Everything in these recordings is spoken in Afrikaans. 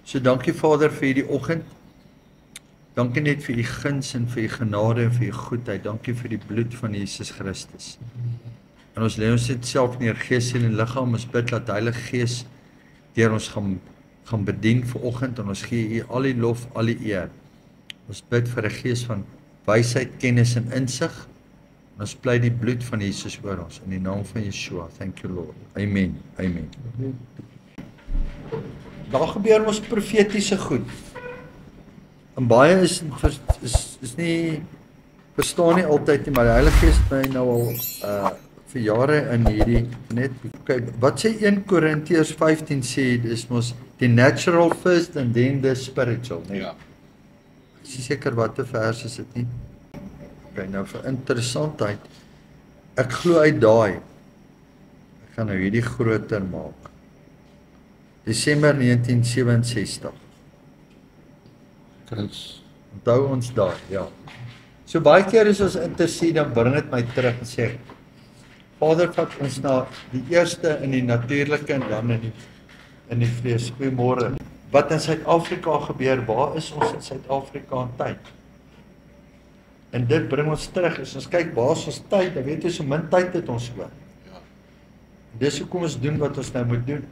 So dankie Vader vir hierdie oggend. Dankie net vir u guns en vir u genade en vir u goedheid. Dankie vir die bloed van Jesus Christus. En ons lê ons dit self neer, gees, siel en liggaam. Ons bid dat Heilige Gees deur ons gaan bedien vanoggend en ons gee u al die lof, al die eer. Ons bid vir 'n gees van wysheid, kennis en insig. En ons pleit die bloed van Jesus oor ons in die naam van Yeshua. Thank you Lord. Amen. Amen. Daar gebeur ons profetiese goed. En baie is nie verstaan nie altyd nie, maar die Heilige Gees het my nou al vir jare in hierdie net kyk, wat sê 1 Korintiërs 15 sê, dis mos the natural first and then the spiritual, nee. Ja. Ek is seker watter vers is dit nie. Okay, nou vir interessantheid. Ek glo uit daai. Ek gaan nou hierdie groter maak. Desember 1967. Chris. Onthou ons daai, ja. So baie keer as ons intercede, dan bring dit my terug en sê, Vader, vat ons na die eerste in die natuurlike en dan in die vlees. Goeiemôre. Wat in Suid-Afrika gebeur, waar is ons in Suid-Afrika in tyd? En dit bring ons terug, as ons kyk waar is ons tyd, dan weet jy so min tyd het ons oor. Ja. Dis hoekom ons doen wat ons nou moet doen.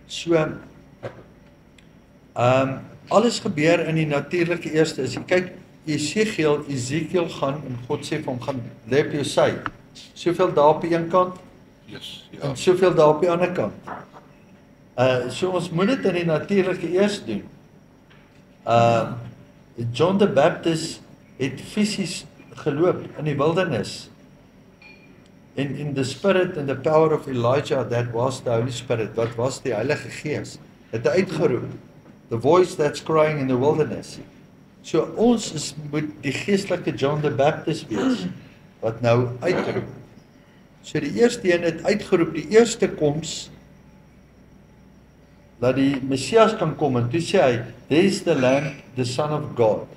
So, alles gebeur in die natuurlike eerste, as jy kyk, Ezekiel gaan, en God sê vir hom, gaan lê op jou sy, soveel daar op die een kant, yes, ja. En soveel daar op die ander kant. So ons moet dit in die natuurlike eers doen. John the Baptist het fisies geloop in die wildernis. In the spirit and the power of Elijah, that was the Holy Spirit, wat was die Heilige Gees, het uitgeroep, the voice that's crying in the wilderness. So ons moet die geestelike John the Baptist wees, wat nou uitroep. So die eerste een het uitgeroep, die eerste koms, dat die Messias kan kom, en toe sê hy, there is the Lamb, the Son of God.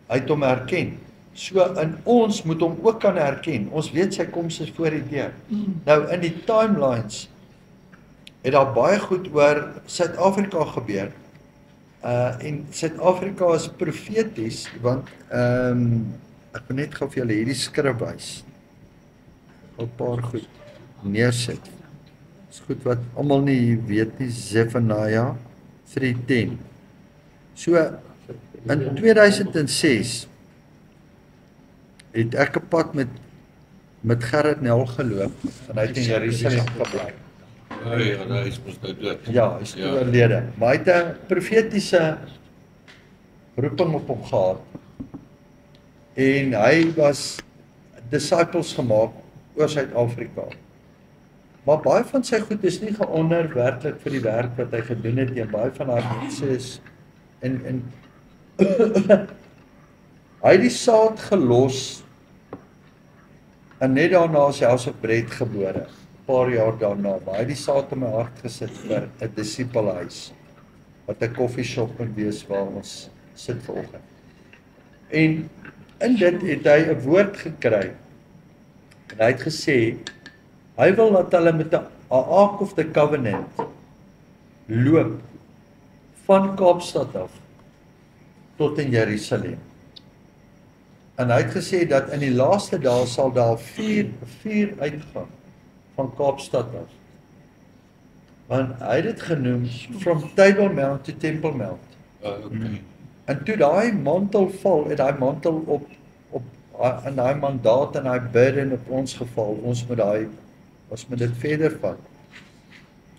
Hy het hom herken. So in ons moet hom ook kan herken. Ons weet sy koms is voor die deur. Nou in die timelines het daar baie goed oor Suid-Afrika gebeur. En Suid-Afrika is profeties, want ek wil net gou vir julle hierdie skrif wys. 'n Paar goed neersit. Dis goed wat almal nie weet nie, Zephaniah 3:10. So in 2006 het ek 'n pad met Gerrit Nel geloop en hy het in Jerusalem gebly. Ja, hy is mos nou dood. Ja, hy is oorlede. Maar hy het 'n profetiese roeping op hom gehad. En hy was disciples gemaak oor Suid-Afrika. Maar baie van sy goed is nie geonder werklik vir die werk wat hy gedoen het nie. Baie van daai mense is in hy het die saad gelos en net daarna is House of Bread gebore. 'n Paar jaar daarna, maar hy het die saad in my hart gesit vir 'n disipelhuis wat 'n koffieshop moet wees waar ons sit vanoggend. En in dit het hy 'n woord gekry. En hy het gesê hy wil dat hulle met 'n Ark of the Covenant loop van Kaapstad af tot in Jerusalem. En hy het gesê dat in die laaste dae sal daar vier uitgaan van Kaapstad af. Want hy het dit genoem from Table Mount to Temple Mount. Okay. En toe daai mantel val, het daai mantel op in daai mandaat en daai burden op ons geval. Ons moet dit verder vat.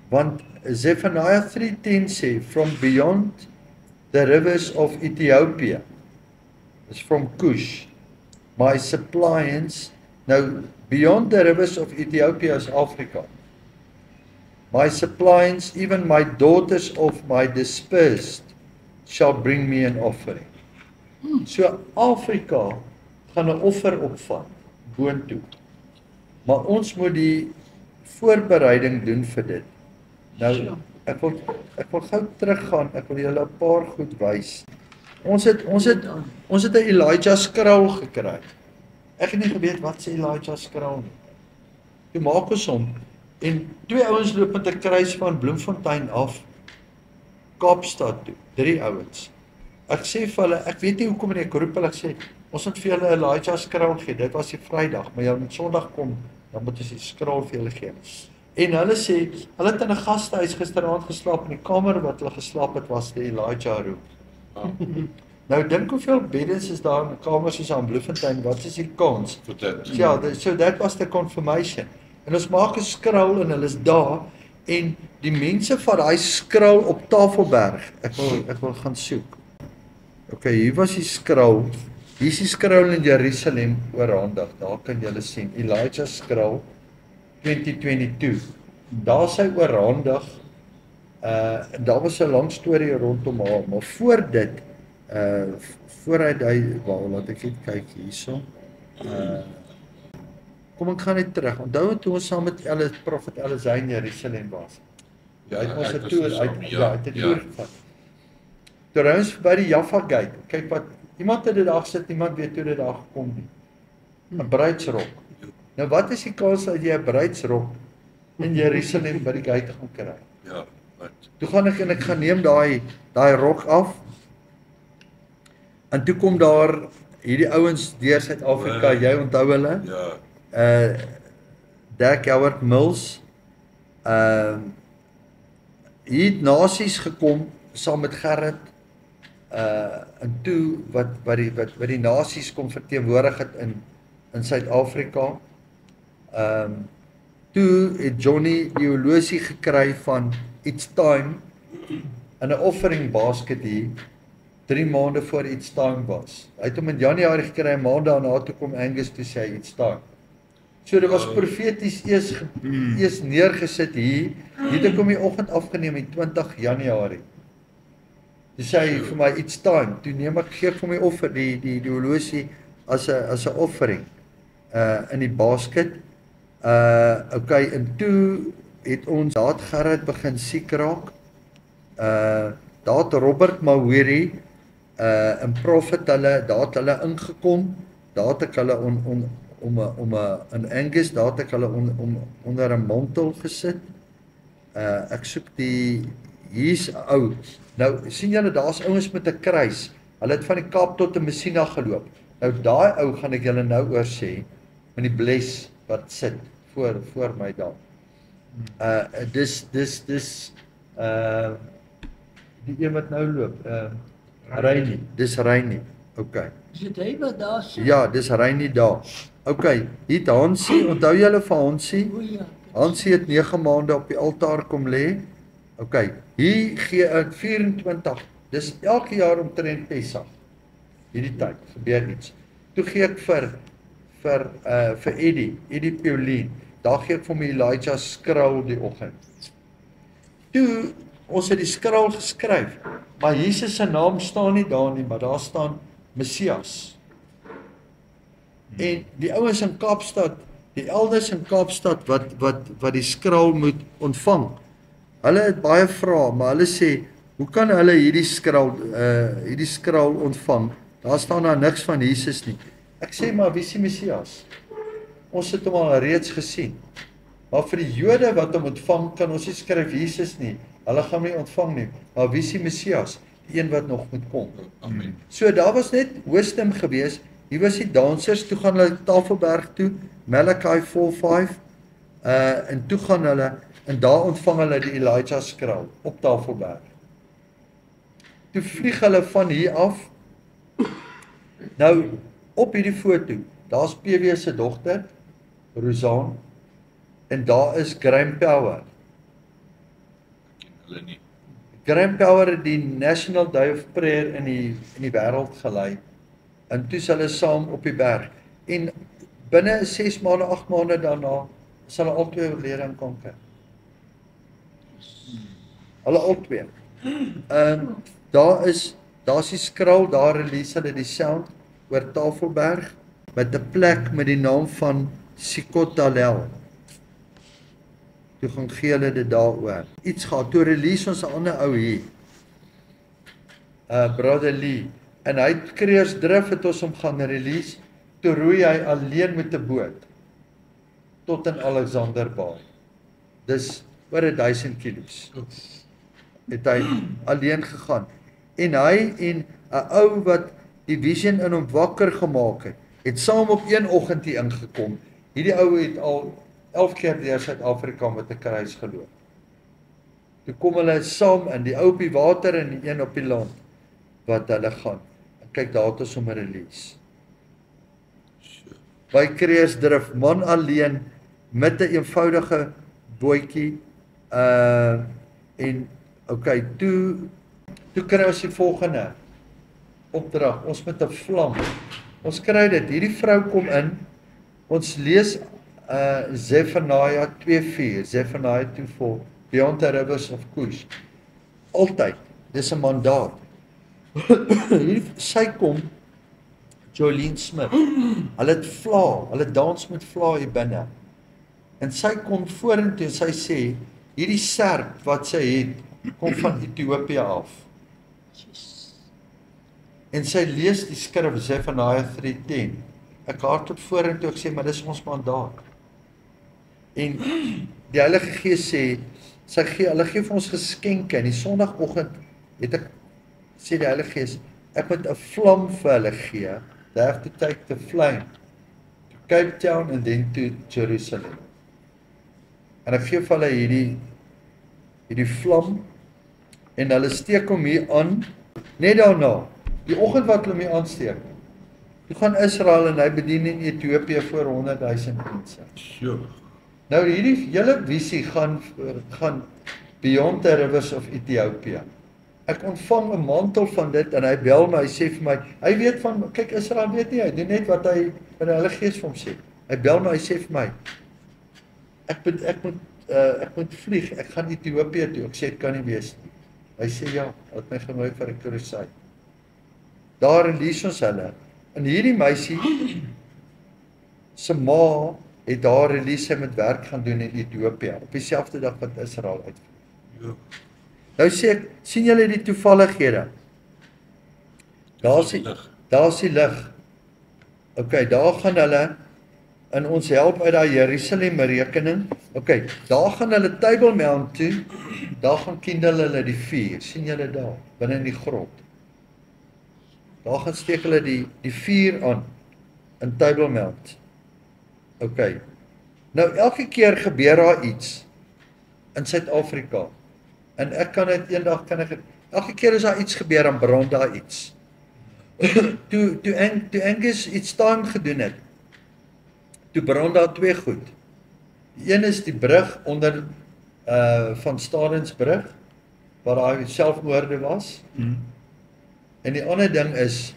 Want Zephaniah 3:10 sê, from beyond the rivers of Ethiopia, is from Cush, my suppliants, nou beyond the rivers of Ethiopia is Afrika, my suppliants, even my daughters of my dispersed, shall bring me an offering. So Afrika gaan 'n offer opvat, boontoe. Maar ons moet die voorbereiding doen vir dit. Nou, ek wil gou teruggaan, ek wil julle 'n paar goed wys. Ons het 'n Elijah scroll gekry. Ek het nie geweet wat sê Elijah scroll nie. Toe maak ons hom, en twee ouens loop met 'n kruis van Bloemfontein af, Kaapstad toe, 3 ouens. Ek sê vir hulle, ek weet nie hoekom nie, ek roep hulle, ek sê, ons moet vir julle 'n Elijah skraal gee, dit was die Vrydag, maar julle moet Sondag kom, dan moet ons die skraal vir julle gee. En hulle sê, hulle het in 'n gastehuis gisteraand geslaap, en die kamer wat hulle geslaap het, was die Elijah room. Nou dink hoeveel beddens is daar in kamers soos aan Bloemfontein, wat is die kans? Vir dit. Ja, so that was the confirmation. En ons maak 'n skraal en hulle is daar, en die mense van daai skraal op Tafelberg, ek wil gaan soek. Okay, hier was die skraal. Hier is die skraal in Jerusalem oorhandig. Daar kan julle sien Elijah skraal 2022. Daar sy oorhandig. Daar was 'n lang storie rondom haar, maar voor dit vooruit hy laat ek net kyk hierso. Kom ek gaan net terug. Onthou toe ons saam met Prophet Elisa in Jerusalem was. Ja, Hy het ons ek 'n was toer saam, uit ja, uit 'n ja. toer gevat. Toe ry ons by die Jaffa Gate. Kyk wat iemand het dit daar gesit, niemand weet hoe dit daar gekom nie. 'n Bruidsrok. Nou wat is die kans dat jy 'n bruidsrok in Jerusalem by die gate gaan kry? Ja, wat? Toe gaan ek en ek gaan neem daai rok af. En toe kom daar hierdie ouens deur Suid-Afrika, jy onthou hulle? Ja, Dirk Howard Mills. Hier het nasies gekom saam met Gerrit. En toe wat die nasies kom verteenwoordig het in Suid-Afrika. Toe het Johnny die horlosie gekry van It's Time in 'n offering basket hier 3 maande voor It's Time was. Hy het hom in Januarie gekry, 'n maand daarna toe kom Angus toe sê It's Time. So dit was profeties eers neergesit hier. Hier het ek hom die oggend afgeneem die 20 Januarie. Toe sê hy vir my It's Time. Toe neem ek gee vir my offer die horlosie as 'n offering in die basket. Okay, en toe het ons daad Gerrit begin siek raak. Daad Robert Mawiri en Prophet hulle ingekom. Daar het ek hulle om 'n Angus, daar het ek hulle onder 'n mantel gesit. Ek soek hier's ou. Nou sien julle daar's ouens met 'n kruis. Hulle het van die Kaap tot Messina geloop. Nou daai ou gaan ek julle nou oor sê met die bles wat sit voor my daar. Dis die een wat nou loop. Reini, dis Reini. Okay. Is dit hy wat daar sit? Ja, dis Reini daar. Okay, hier het Hansie, onthou julle van Hansie? O ja. Hansie het 9 maande op die altaar kom lê. Okay, hier gee ek 24. Dis elke jaar omtrent Pessach. Hierdie tyd gebeur iets. Toe gee ek vir Eddie Piolien. Daar gee ek vir my Elijah skraal die oggend. Toe ons het die skraal geskryf, maar Jesus se naam staan nie daar nie, maar daar staan Messias. En die ouens in Kaapstad, die elders in Kaapstad wat die skraal moet ontvang. Hulle het baie vrae, maar hulle sê, hoe kan hulle hierdie skraal ontvang? Daar staan daar niks van Jesus nie. Ek sê maar wie is die Messias? Ons het hom al reeds gesien. Maar vir die Jode wat hom ontvang, kan ons nie skryf Jesus nie. Hulle gaan hom nie ontvang nie. Maar wie is die Messias? Die een wat nog moet kom. amen. So daar was net wisdom geweest. Hier was die dansers, toe gaan hulle Tafelberg toe, Malachi 4:5. En toe gaan hulle en daar ontvang hulle die Elijah skraal op Tafelberg. Toe vlieg hulle van hier af. Nou op hierdie foto, daar's PW se dogter, Rosanne, en daar is Graham Power. Hulle nie. Graham Power het die National Day of Prayer in die wêreld gelei. En toe is hulle saam op die berg. En binne 6 maande, 8 maande daarna, is hulle albei oorlede aan kanker. Hulle albei. Daar's die skraal, daar release hulle die sound oor Tafelberg met 'n plek met die naam van Sikothalel. Toe gaan gee hulle dit daaroor. Iets gehad, toe release ons 'n ander ou hier. Brother Lee. En hy het Kreersdrif het ons hom gaan release. Toe roei hy alleen met 'n boot tot in Alexanderbaai. Dis oor 1000 kilos. het hy alleen gegaan. En hy en 'n ou wat die vision in hom wakker gemaak het saam op een oggend hier ingekom. Hierdie ou het al 11 keer deur Suid-Afrika met 'n kruis geloop. Toe kom hulle saam in, die ou op die water en die een op die land, wat hulle gaan. En kyk, daar het ons hom 'n release. By Kreersdrif, man alleen, met 'n eenvoudige bootjie, en, okay, toe kry ons die volgende opdrag, ons met 'n vlam, ons kry dit, hierdie vrou kom in, ons lees, Zephaniah 2:4, Zephaniah 2:4, Beyond the Rivers of Cush, altyd, dis 'n mandaat, sy kom, Jolene Smith, hulle het vla, hulle dans met vla hier binne, en sy kom vorentoe en sy sê, hierdie serp wat sy het, kom van Ethiopië af. En sy lees die skrif Zephaniah 3:10. Ek hardop vorentoe, ek sê, maar dis ons mandaat. En die Heilige Gees sê, hulle gee vir ons geskenke, en die Sondagoggend het ek, sê die Heilige Gees, ek moet 'n vlam vir hulle gee, they have to take the flame to Cape Town and then to Jerusalem. En ek gee vir hulle hierdie vlam, en hulle steek hom hier aan, net daarna, die oggend wat hulle hom hier aansteek, toe gaan Israel en hy bedien in Ethiopië voor 100,000 mense. Sure. Nou hierdie hele visie gaan Beyond the Rivers of Ethiopia. Ek ontvang 'n mantel van dit en hy bel my, hy sê vir my, hy weet van, kyk, Israel weet nie, hy doen net wat hy in die Heilige Gees vir hom sê. Hy bel my, hy sê vir my, ek moet vlieg, ek gaan Ethiopië toe. Ek sê, dit kan nie wees nie. Hy sê, ja, hy het my genooi vir 'n crusade. Daar release ons hulle. En hierdie meisie, se ma, het daar release, sy met werk gaan doen in Ethiopië, op dieselfde dag wat Israel uitvoer. Ja. Nou sê ek, sien julle die toevallighede? Daar is die lig. Okay, daar gaan hulle, en ons help uit daai Jerusalem rekening. Okay, daar gaan hulle Table Mount toe, daar gaan kindel hulle die vuur, sien julle daar, binne in die grot. Daar gaan steek hulle die vuur aan, in Table Mount. Okay, nou elke keer gebeur daar iets, in Suid-Afrika, en ek kan dit eendag, elke keer as daar iets gebeur, dan brand daar iets. Toe Angus iets time gedoen het, toe brand daar 2 goed. Die een is die brug onder van Stadensbrug, waar daar selfmoorde was. En die ander ding is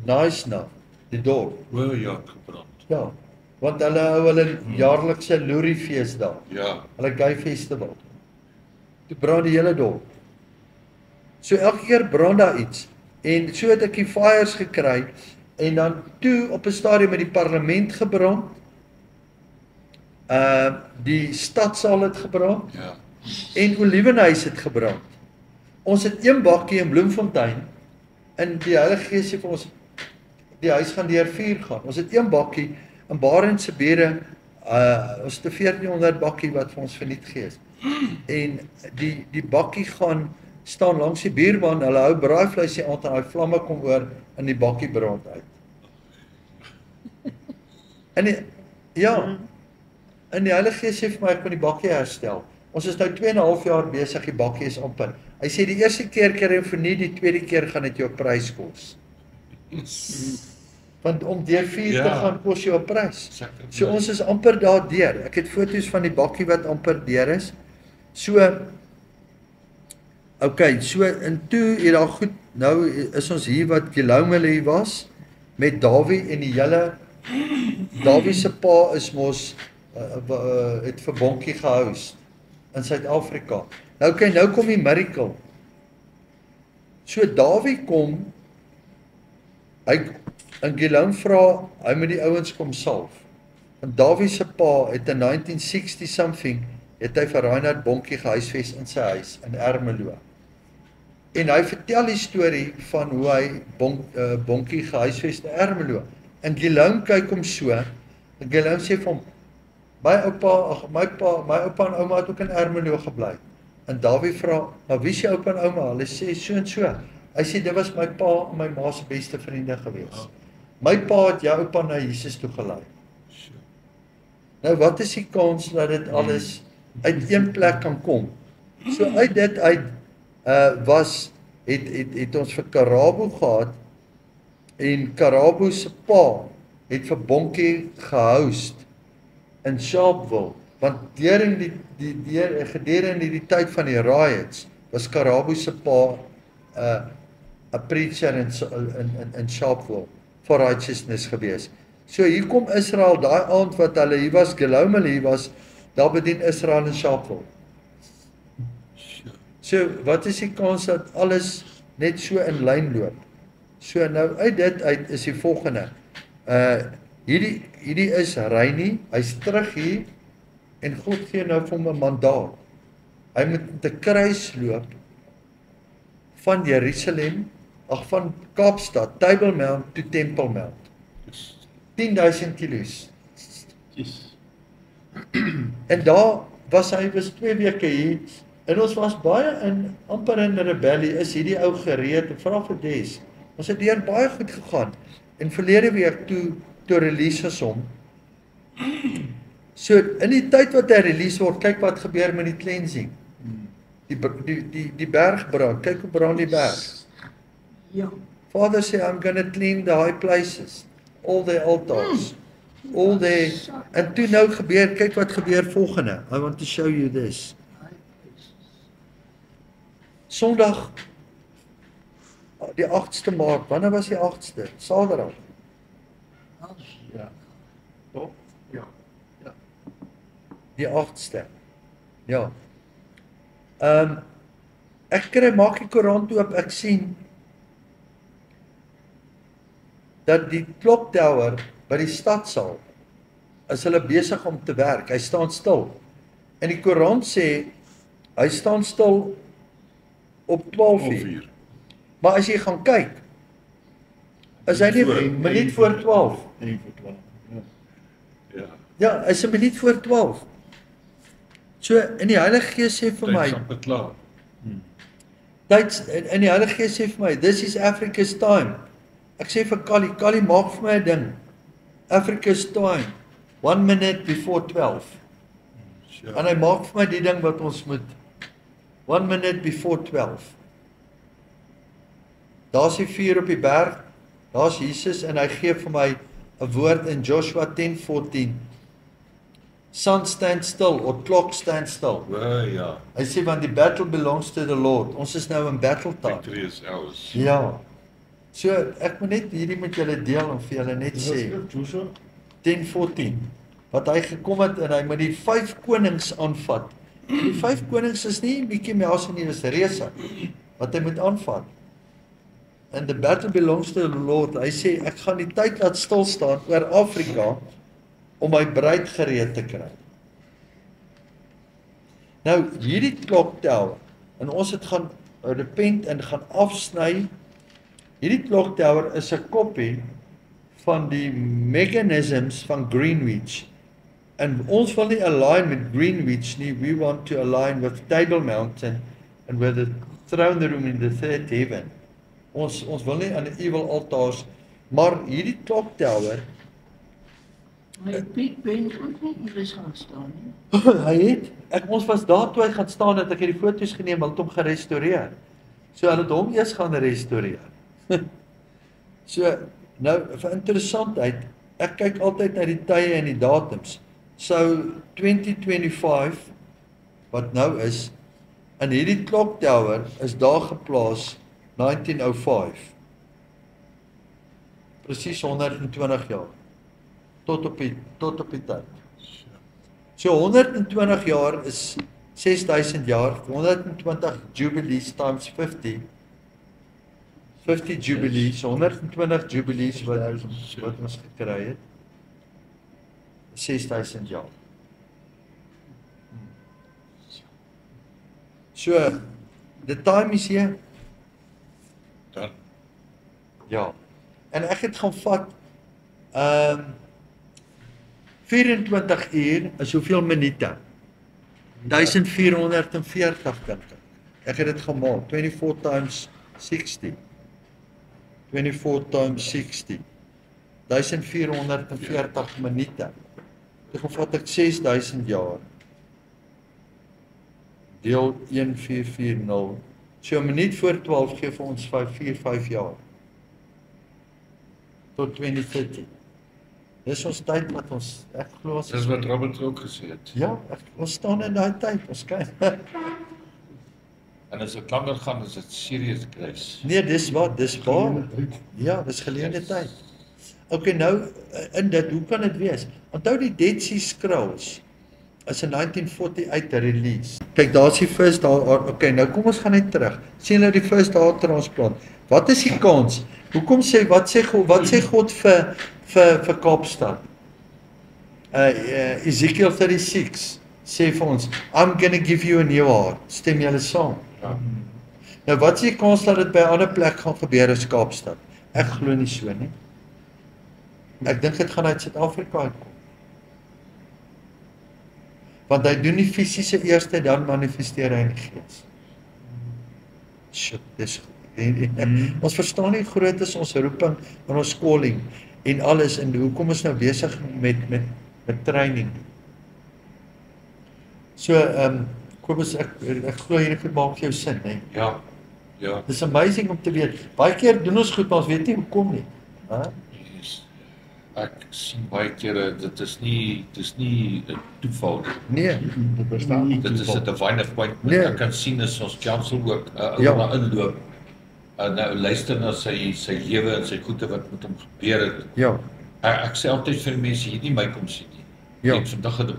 Knysna, die dorp. O ja, gebrand. Ja, want hulle hou hulle jaarlikse Loeriefees daar. Ja. Hulle gay festival. Toe brand die hele dorp. So elke keer brand daar iets. En so het ek die fires gekry, en dan toe op 'n stadium met die parlement gebrand, die stadsaal het gebrand, Ja. en Olivenhuis het gebrand. Ons het 1 bakkie in Bloemfontein, en die Heilige Gees sê vir ons, die huis gaan deur vuur gaan. Ons het 1 bakkie, in Barend se bure, ons het 'n 1400 bakkie wat vir ons verniet gees. En die bakkie gaan staan langs die buurman, hulle hou braaivleis die aand en daai vlamme kom oor in die bakkie brand uit. En die Heilige Gees sê vir my, ek moet die bakkie herstel. Ons is nou 2,5 jaar besig, die bakkie is amper. Hy sê die eerste keer kry jy verniet, die tweede keer gaan dit jou 'n prys kos. Want om deur vuur te gaan kos jou 'n prys. So ons is amper daar deur. Ek het foto's van die bakkie wat amper deur is. So, okay, so en toe het daar goed, nou is ons hier wat Kilomeli was, met Dawie en die hele, Dawie se pa is mos, het vir Bonkie gehouse in Suid-Afrika. Nou okay, nou kom die miracle. So Dawie kom, hy in Gilom vra, hy moet die ouens kom salf. En Dawie se pa het in 1960 something, het hy vir Reinhard Bonkie gehuisves in sy huis in Ermelo. En hy vertel die storie van hoe hy Bonkie gehuisves in Ermelo. En Gilom kyk hom so, en Gilom sê vir hom, my oupa en ouma het ook in Ermelo gebly. En Dawie vra, maar wie is jou oupa en ouma? Hulle sê so en so. Hy sê dit was my pa en my ma se beste vriende gewees. My pa het jou oupa na Jesus toe gelei. Nou wat is die kans dat dit alles uit een plek kan kom? So uit dit uit het ons vir Karabo gehad en Karabo se pa het vir Bonkie gehost in Sharpeville, want gedurende die tyd van die riots was Karabo se pa 'n preacher in Sharpeville for righteousness gewees. So hier kom Israel daai aand wat hulle hier was, Gelomel hier was, daar bedien Israel in Sharpeville. So wat is die kans dat alles net so in lyn loop? So nou uit dit uit is die volgende. Hierdie is Reinie, hy's terug hier en God gee nou vir hom 'n mandaat. Hy moet met 'n kruis loop van Jerusalem, van Kaapstad, Table Mount to Temple Mount. 10,000 kilos. En daar was hy 2 weke hier en ons was baie amper in rebellie. Is hierdie ou gereed? Ek vra vir Des. Ons het deur baie goed gegaan. En verlede week toe release ons hom. So in die tyd wat hy release word, kyk wat gebeur met die cleansing. Die bergbrand, kyk hoe brand die berg. Ja. Father say, I'm going to clean the high places, all the altars, all the... En toe nou gebeur, kyk wat gebeur volgende. I want to show you this. Sondag, die 8ste Maart, wanneer was die 8ste? Saterdag. Ja. Toch? Ja. Die 8ste. Ja. Ek maak die koerant oop, ek sien dat die kloktower by die stadsaal is hulle besig om te werk. Hy staan stil. En die koerant sê hy staan stil op 12:00. Maar as jy gaan kyk, is hy nie minuut voor 12. Ja, is 'n minuut voor 12. So in die Heilige Gees sê vir my, in die Heilige Gees sê vir my, this is Africa's time. Ek sê vir Kali maak vir my 'n ding. Africa's time, 1 minute before 12. En hy maak vir my die ding wat ons moet, 1 minute before 12. Daar's die vuur op die berg, daar's Jesus en hy gee vir my 'n woord in Joshua 10:14. Sun stand still, or clock stand still. Ja. Hy sê want die battle belongs to the Lord. Ons is nou in battle time. Victory is ours. Ja. So ek moet net hierdie met julle deel en vir julle net sê. Joshua 10:14. Wat hy gekom het en hy moet die 5 konings aanvat. En die 5 konings is nie Mickey Mouse nie, dis reuse wat hy moet aanvat. And the battle belongs to the Lord. Hy sê ek gaan die tyd laat stil staan oor Afrika om my bruid gereed te kry. Nou hierdie kloktower en ons het gaan repent en gaan afsny. Hierdie kloktower is 'n kopie van die mechanisms van Greenwich. En ons wil nie align met Greenwich nie, we want to align with Table Mountain and with the throne room in the third heaven. Ons wil nie aan die evil altars, maar hierdie kloktower, Piet Ben ook nie iewers gaan staan nie. hy het, ons was daar toe hy gaan staan, het ek hierdie foto's geneem, hulle het hom gerestoreer. So hulle het hom eers gaan restoreer. So, nou, vir interessantheid, ek kyk altyd na die tye en die datums. So, 2025, wat nou is, en hierdie kloktower is daar geplaas 1905. Presies 120 jaar. Tot op die tyd. So 120 jaar is 6000 jaar, 120 jubilees times 50. 50 jubilees, 120 jubilees wat ons gekry het. 6000 jaar. So, the time is here. Dan. Ja. En ek het gaan vat 24 uur is hoeveel minute? 1440 dink ek. Ek het dit gemaak, 24 times 60. 24 times 60. 1440 minute. Dit vat ek 6000 jaar. Deel 1440. So 'n minuut voor 12 gee vir ons 5 jaar. Tot 2030. Dis ons tyd wat ons, ek glo ons Dis wat Robert ook gesê het. ja, ons staan in daai tyd, ons kyk. En as dit langer gaan, is dit serious kruis. Nee, dis waar. Ja, dis geleende tyd. Okay, nou in dit, hoe kan dit wees? Onthou die Dead Sea Scrolls is in 1948 release. Kyk, daar's die first daar, okay, nou kom ons gaan net terug. Sien nou die first daar transplant. Wat is die kans? Hoekom wat sê God vir Kaapstad? Ezekiel 36 sê vir ons, I'm gonna give you a new heart. Stem julle saam? Ja. Nou wat is die kans dat dit by 'n ander plek gaan gebeur as Kaapstad? Ek glo nie so nie. Ek dink dit gaan uit Suid-Afrika uitkom. Want hy doen die fisiese eerste, dan manifesteer hy in die gees. Shit, dis ons verstaan nie hoe groot is ons roeping en ons calling en alles en hoekom is nou besig met training. So Kobus, ek glo hierdie goed maak vir jou sin, hè. Ja. Ja. Dis amazing om te weet. Baie keer doen ons goed, maar ons weet nie hoekom nie. Hè? Yes. Ek sien baie kere dit is nie 'n toeval nie. Nee, Dit bestaan nie. Dit is 'n divine appointment. Nee. Ek kan sien as ons counsel ook 'n ou Ja. na inloop. Nou luister na sy lewe en sy goeie wat met hom gebeur het. ja, Ek sê altyd vir die mense, jy het nie my kom sien nie. Ja. Jy het vandag 'n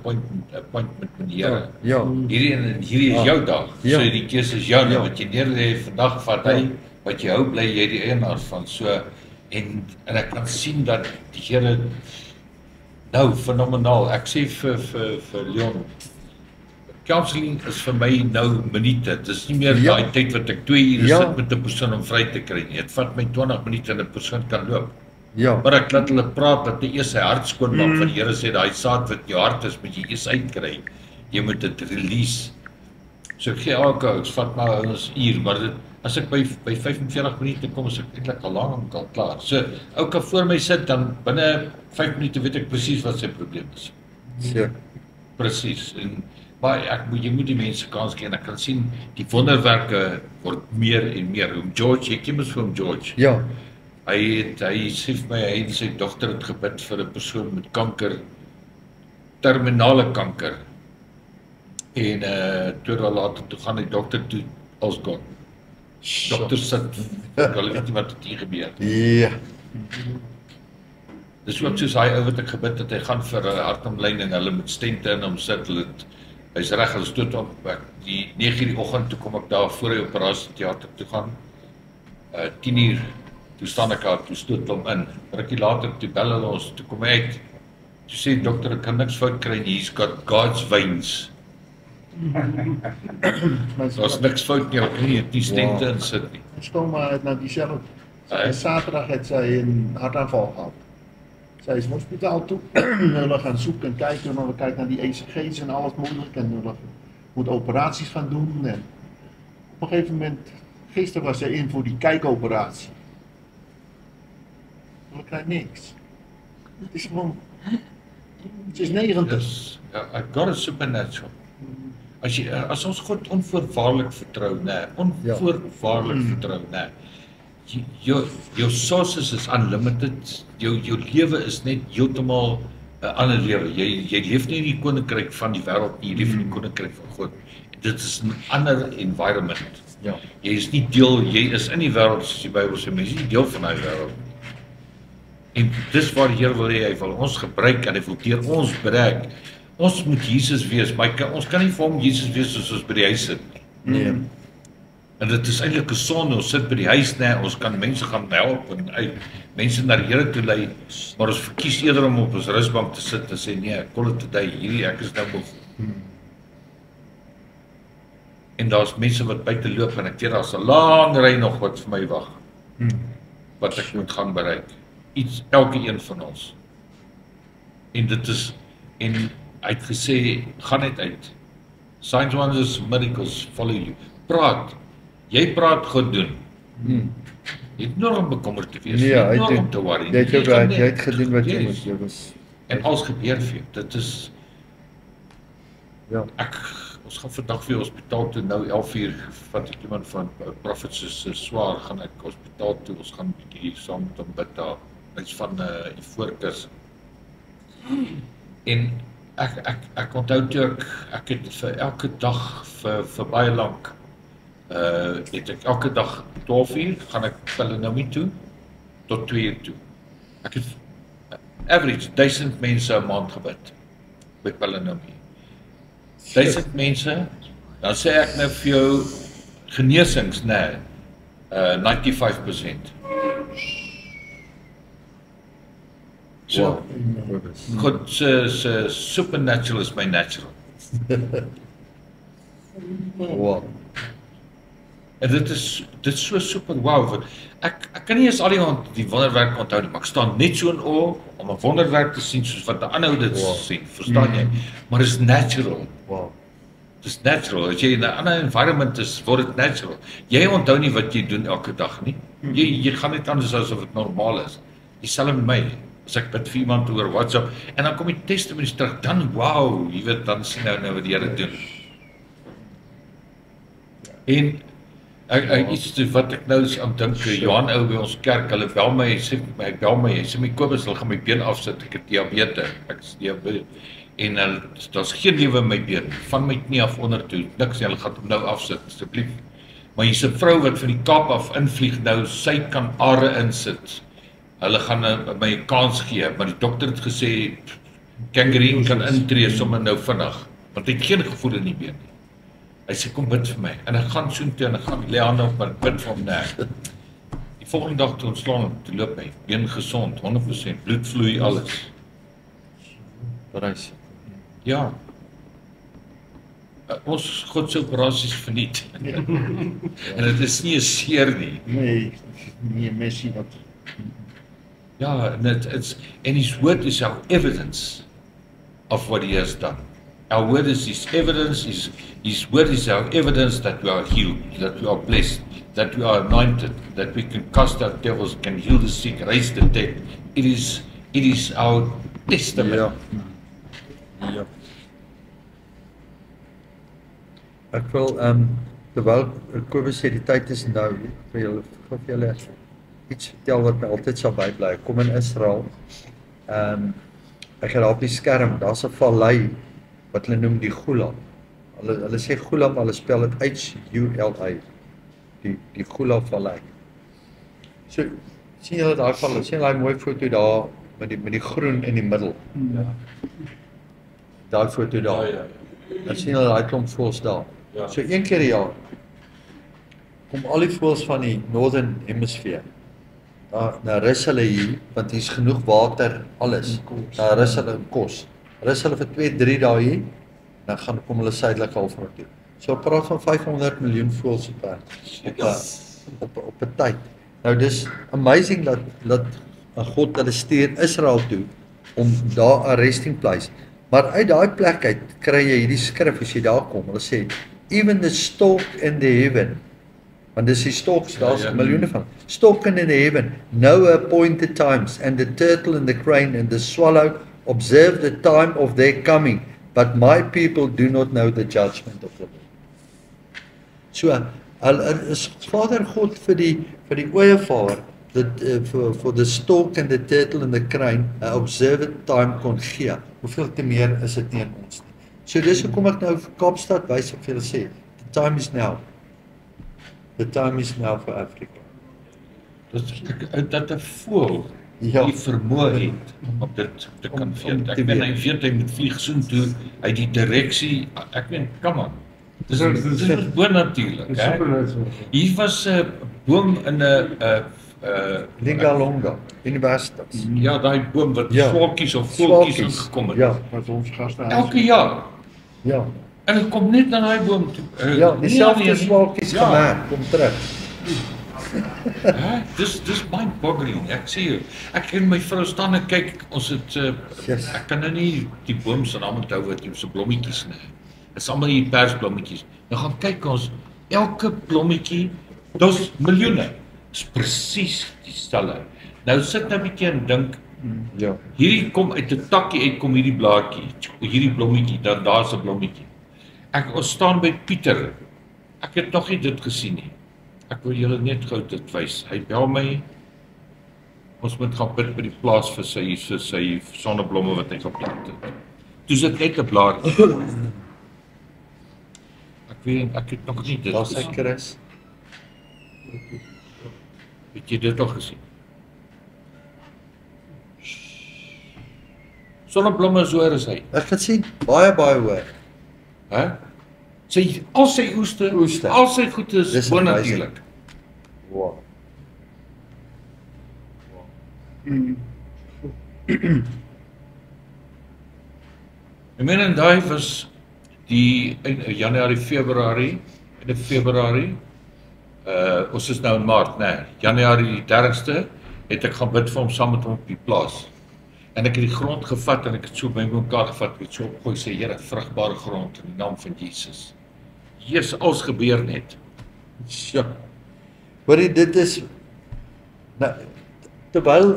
appointment met die Here. ja, Hierdie is jou dag. Ja. So die keuse is jou, Ja. wat jy neerlê vandag vat hy, wat jy hou bly jy die eienaar van. So en ek kan sien dat die Here nou fenomenaal. Ek sê vir Leon, counseling is vir my nou minute. Dit is nie meer Ja. daai tyd wat ek 2 ure Ja. sit met 'n persoon om vry te kry nie. Dit vat my 20 minute en 'n persoon kan loop. ja, Maar ek laat hulle praat dat hy eers sy hart skoon maak, want die Here sê daai saad wat in jou hart is, moet jy eers uitkry. Jy moet dit release. So ek gee elke ou, vat maar ons uur, maar dit, as ek by 45 minute kom, is ek eintlik al lank al klaar. So ou kan voor my sit, dan binne 5 minute weet ek presies wat sy probleem is. seker. Presies. Maar jy moet die mense kans gee en ek kan sien die wonderwerke word meer en meer. Oom George, ek ken mos vir oom George. Ja, Hy sê vir my hy en sy dogter het gebid vir 'n persoon met kanker, terminale kanker. En 2 dae later toe gaan die dokter toe als God. Dokter sit, hulle weet nie wat het hier gebeur. ja, Dis ook soos hy ou wat ek gebid het, hy gaan vir 'n hartomleiding, hulle met stente in hom sit, hy's reg, hulle stoot hom, die 9:00 die oggend toe kom ek daar voor die operasieteater toe gaan. 10:00 toe staan ek daar, toe stoot hom in. Rukkie later toe bel hulle ons, toe kom hy uit. Toe sê die dokter ek kan niks fout kry nie, he's got God's veins. Daar's niks fout nie, ek kan nie die stente Wow. insit nie. Stom na dieselfde. Hey. Saterdag het sy 'n hartaanval gehad. Sy is hospitaal toe. Hulle gaan soek en kyk en hulle kyk na die ECG's en alles moontlik en hulle moet operaties gaan doen en op 'n gegeven moment gister was sy in vir die kijkoperasie. Hulle kry niks. Het is gewoon. Sy is 90. Yes. God is supernatural. As ons God onvoorwaardelik vertrou, nê, onvoorwaardelik vertrou, nê. Jou sources is unlimited. Jou lewe is net heeltemal 'n ander lewe. Jy leef nie in die koninkryk van die wêreld nie, jy leef in die koninkryk van God. Dit is 'n ander environment. ja, Jy is nie deel, jy is in die wêreld soos die Bybel sê, maar jy is nie deel van daai wêreld nie. En dis waar die Here wil hê, hy wil ons gebruik en hy wil deur ons bereik. Ons moet Jesus wees, maar ons kan nie vir hom Jesus wees soos ons by die huis sit nie. nee, En dit is eintlik 'n sonde, ons sit by die huis, nê, ons kan mense gaan help en mense na die Here toe lei, maar ons verkies eerder om op ons rusbank te sit en sê nee, call it a day, hierdie ek is nou moeg. En daar's mense wat buite loop en ek weet daar's 'n lang ry nog wat vir my wag. Wat ek moet gaan bereik. Iets elke een van ons. En dit is en hy het gesê gaan net uit. Signs, wonders, miracles follow you. Praat. Jy praat, God doen. Jy het nodig om bekommerd te wees. Nee, Jy het hy nodig doen. om te worry. Jy het jou Jy gaan werk, jy het gedoen wat jy Yes. moet. Jy was En alles gebeur vir jou. Dit is ja. ons gaan vandag weer hospitaal toe nou 11:00 vat ek iemand van Prophet se swaar gaan ek hospitaal toe. Ons gaan 'n bietjie saam met hom bid daar. Hy's van Ivoorkus. En ek onthou toe ek het vir elke dag vir baie lank het ek elke dag 12:00 gaan ek Pelenomi toe tot 2:00 toe. Ek het average 1000 mense 'n maand gebid by Pelenomi. 1000 mense, dan sê ek nou vir jou genesings, nee, 95%. So, God se supernatural is my natural. Wow. En dit is so super wow, want ek kan nie eens al die wonderwerk onthou nie, maar ek staan net so in awe om 'n wonderwerk te sien soos wat 'n ander ou dit sien, verstaan jy? Maar is natural. Wow. Dis natural. As jy in 'n ander environment is, word dit natural. Jy onthou nie wat jy doen elke dag nie. Jy gaan net anders asof dit normaal is. Dieselfde met my. As ek bid vir iemand oor WhatsApp en dan kom die testimonies terug, dan wow, jy weet dan sien nou wat die Here doen. En iets wat ek nou aan dink, Johan ou by ons kerk, hulle bel my, hy sê my Kobus, hulle gaan my been afsit, ek het diabetes, ek is diabetes. En daar's geen lewe in my been, van my knie af onder toe, niks, hulle gaan hom nou afsit, asseblief. Maar hier's 'n vrou wat van die Kaap af invlieg nou, sy kan are insit. Hulle gaan my 'n kans gee, maar die dokter het gesê gangreen kan intree sommer nou vinnig, want hy het geen gevoel in die been nie. Hy sê kom bid vir my en ek gaan soontoe en ek gaan lê hande op my bid vir hom nee. Die volgende dag toe ontslaan, toe loop my been gesond, 100%, bloed vloei alles. Prys. Ja. Ons God se operasies verniet. En dit is nie 'n seer nie. Nee, nie 'n messie wat Ja, and his word is our evidence of what he has done. Our word is his evidence, his word is our evidence that we are healed, that we are blessed, that we are anointed, that we can cast out devils, can heal the sick, raise the dead. It is our testament. Ja. Ja. Ek wil terwyl Kobus sê die tyd is nou vir julle iets vertel wat my altyd sal bybly. Ek kom in Israel. Ek het daar op die skerm, daar's 'n vallei wat hulle noem die Gula. Hulle sê Gula, maar hulle spel dit H-U-L-A. Die Gula vallei. So sien julle daai vallei? Sien daai mooi foto daar met die groen in die middel. Ja. Daai foto daar. Ja. Dan sien julle daai klomp voëls daar. Ja. So een keer 'n jaar kom al die voëls van die Northern Hemisphere. Nou rus hulle hier, want hier's genoeg water, alles. Nou rus hulle in kos. Rus hulle vir 2-3 dae hier, dan kom hulle suidelike halfrond toe. So ek praat van 500 miljoen voëls op 'n tyd. Nou dis amazing dat God hulle stuur Israel toe om daar 'n resting place. Maar uit daai plek uit kry jy hierdie skrif as jy daar kom. Hulle sê even the stork in the heaven. Want dis die storks, daar's miljoene van. Stork in the heaven, know appointed times, and the turtle and the crane and the swallow observe the time of their coming, but my people do not know the judgment of the Lord. So, is Vader God vir die ooievaar, for the stork and the turtle and the crane, observed time kon gee. Hoeveel te meer is dit nie in ons nie. So dis hoekom ek nou vir Kaapstad wys op vir julle sê, the time is now. The time is now for Africa. Dat 'n voël Ja. die vermoë het om dit te kan weet. Ek meen hy weet hy moet vlieg soontoe uit die direksie. Ek meen, come on. Dis bonatuurlik, hè. Hier was 'n boom in 'n Lingalonga Universitas. ja, daai boom wat Ja. swalkies of voeltjies ingekom het. Ja, wat ons gaste Elke jaar. ja. En dit kom net na daai boom toe. Ja, nie dieselfde alleen- swalkies Ja. gemerk, kom terug. Hè? Dis mind-boggling. Ek sê jou. Ek en my vrou staan en kyk, ons het Yes. ek kan nou nie die boom se naam onthou wat jy se blommetjies nie. is allemaal hier persblommetjies. Nou gaan kyk ons, elke blommetjie, dis miljoene, is presies dieselfde. Nou sit nou 'n bietjie en dink, Ja. hierdie kom uit 'n takkie uit, kom hierdie blaadjie, hierdie blommetjie, dan daar's 'n blommetjie. Ons staan by Pieter, ek het nog nie dit gesien nie. Ek wil julle net gou dit wys. Hy bel my, ons moet gaan bid by die plaas vir sy sonneblomme wat hy geplant het. Toe's dit net 'n blaadjie. Ek het nog nie dit Daar's hy gesien. Chris. Het jy dit al gesien? Sonneblomme is hoër as hy. Ek het sien baie hoor. Hè? Al sy oeste, al sy goed is Dis bonatuurlik. Wow. Ek meen en daai was die in Januarie, Februarie, ons is nou in Maart, nee, Januarie die 30ste het ek gaan bid vir hom saam met hom op die plaas. En ek het die grond gevat en ek het so by mekaar gevat, ek het so opgooi, sê Here, vrugbare grond in die naam van Jesus. Hier alles gebeur net. Ja. Hoorie, dit is nou terwyl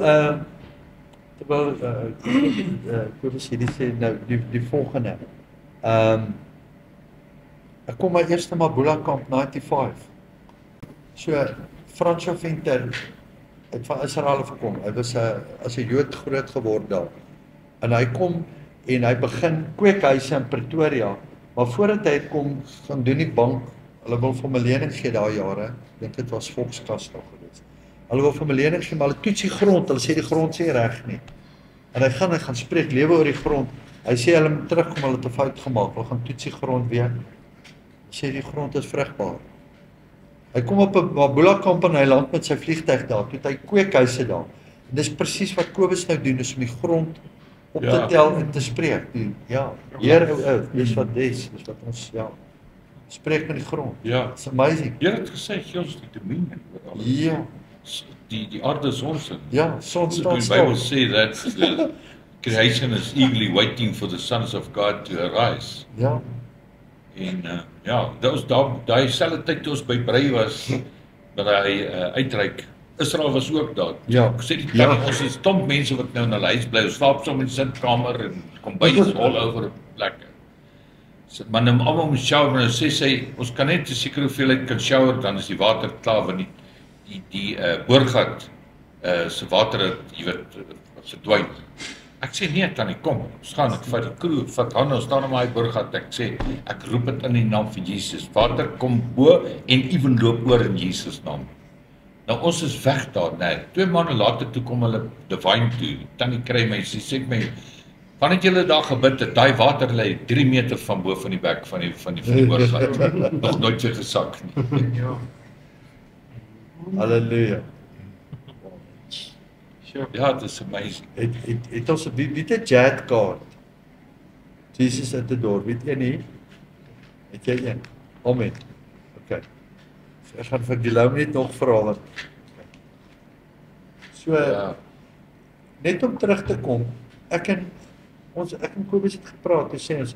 Kobus hierdie sê nou die volgende. Ek kom my eerste Mabula kamp 95. So Franco Venter het van Israel gekom. Hy was as 'n Jood groot geword daar. En hy kom en hy begin kweekhuise in Pretoria. Maar voordat hy kom gaan doen die bank, hulle wil vir 'n lening gee daai jare. Ek dink dit was Volkskas nog gewees. Hulle wil vir 'n lening gee, maar hulle toets die grond. Hulle sê die grond sê reg nie. En hy gaan spreek lewe oor die grond. Hy sê hulle moet terugkom, hulle het 'n fout gemaak. Hulle gaan toets die grond weer. Hy sê die grond is vrugbaar. Hy kom op 'n Mabula kamp en hy land met sy vliegtuig daar. Toe het hy kweekhuise daar. En dis presies wat Kobus nou doen, is om die grond op te tel en te spreek. Ja, Here, dis wat ons spreek met die grond. Ja. It's amazing. Here het gesê, gee ons die dominion oor alles. Ja. Die aarde is ons in. Ja, son The staan Bible stil. say that the creation is eagerly waiting for the sons of God to arise. Ja. En daai selfde tyd toe ons by Brei was, dat hy uitreik. Israel was ook daar. Ja. Ek sê die Ja. ons is stomp mense wat nou in hulle huis bly. Ons slaap soms in die sitkamer en kombuis all over plekke. So, maar nou almal moet shower, nou sê sy, ons kan net 'n sekere hoeveelheid kan shower, dan is die water klaar, want die boorgat se water het, jy weet, verdwyn. Ek sê nee, tannie, kom, ons gaan, ek vat die kroeg, vat hande, ons staan op my boorgat, ek sê, ek roep dit in die naam van Jesus, water kom bo en ewen loop oor in Jesus naam. Nou ons is weg daar, nee, 2 maande later toe kom hulle Divine toe, tannie kry my, sy sê my, wanneer het julle daar gebid het, daai water lê 3 meter van bo van die bek van die boorgat, nog nooit weer gesak nie. Halleluja. Ja, dit is amazing. Het ons wie het 'n jet kaart? Jesus at the door, weet jy nie? Het jy een? Amen. Okay. So ek gaan vir Guillaume net nog vra wat. So Ja. net om terug te kom, ek en Kobus het gepraat, hy sê ons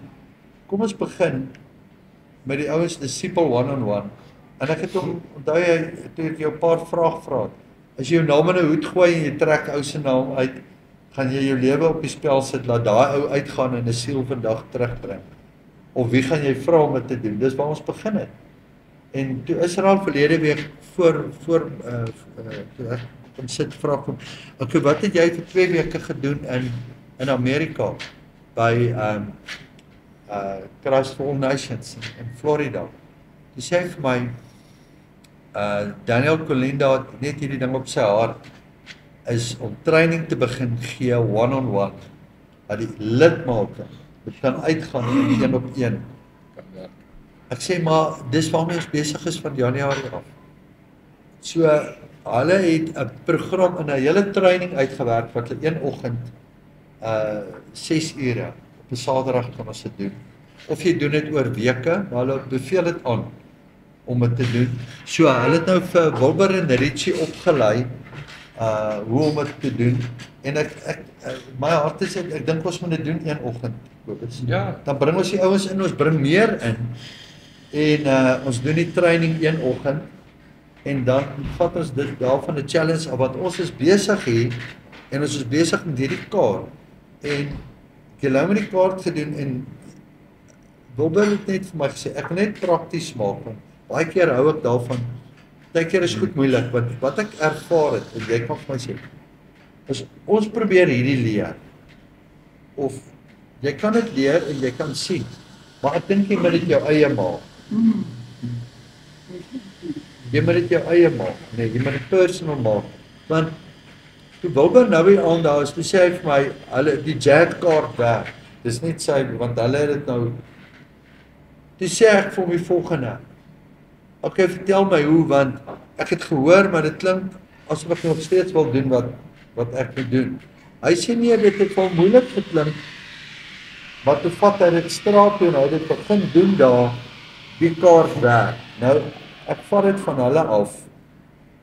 kom ons begin met die ouens disciple one-on-one. En ek het hom onthou hy toe ek jou 'n paar vrae gevra. As jy jou naam in 'n hoed gooi en jy trek ou se naam uit, gaan jy jou lewe op die spel sit, laat daai ou uitgaan en 'n siel vandag terugbring. Of wie gaan jy vra om dit te doen? Dis waar ons begin het. En toe Israel verlede week toe ek kom sit vra hom, okay, wat het jy vir 2 weke gedoen in Amerika by Christ for All Nations in Florida? Toe sê hy vir my, Daniel Colinda het net hierdie ding op sy hart, is om training te begin gee one-on-one, dat die lidmate kan uitgaan in 1-op-1. Ek sê maar, dis waarmee ons besig is van Januarie af. So, hulle het 'n program in 'n hele training uitgewerk, wat hulle een oggend 6 ure, op 'n Saterdag kan ons dit doen. Of jy doen dit oor weke, maar hulle beveel dit aan, om dit te doen. So, hulle het nou vir Wilbur en Richie opgelei, hoe om dit te doen. En my hart is ek dink ons moet dit doen een oggend. Kobus. Ja. Dan bring ons die ouens in, ons bring meer in. En ons doen die training een oggend. En dan vat ons dit daarvan 'n challenge af wat ons is besig hier en ons is besig met hierdie kaart. En ek het nou met die kaart gedoen en Bobbel het net vir my gesê ek wil net prakties maak want baie keer hou ek daarvan. Baie keer is goed moeilik want wat ek ervaar het en jy kan vir my sê is ons probeer hierdie leer. Of jy kan dit leer en jy kan sien. Maar ek dink jy moet dit jou eie maak. Jy moet dit jou eie maak. Nee, jy moet dit personal maak. Want toe Wilbur nou weer aan daar is, toe sê hy vir my, hulle die Jack-kaart werk. Dis net sy want hulle het dit nou. Toe sê ek vir hom die volgende. Okay, vertel my hoe want ek het gehoor maar dit klink asof ek nog steeds wil doen wat ek moet doen. Hy sê nee, dit het wel moeilik geklink. Maar toe vat hy dit straat toe en hy het dit begin doen daar die kaart werk. Nou ek vat dit van hulle af.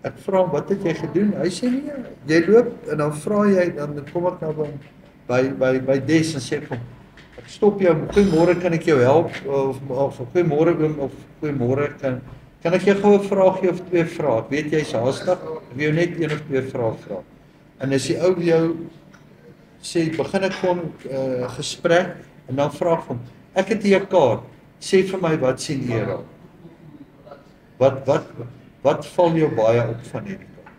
Ek vra hom, wat het jy gedoen? Hy sê nee, jy loop en dan vra jy, dan kom ek nou by Des en sê ek hom, ek stop jou, goeiemôre kan ek jou help? Of goeiemôre oom, of goeiemôre kan ek jou gou 'n vraagie of twee vra? Ek weet jy's haastig, ek wil jou net een of twee vrae vra. En as die ou jou sê, begin ek gewoon gesprek, en dan vra ek hom, ek het hier 'n kaart, sê vir my, wat sien jy raak? Wat val jou baie op van hierdie kaart?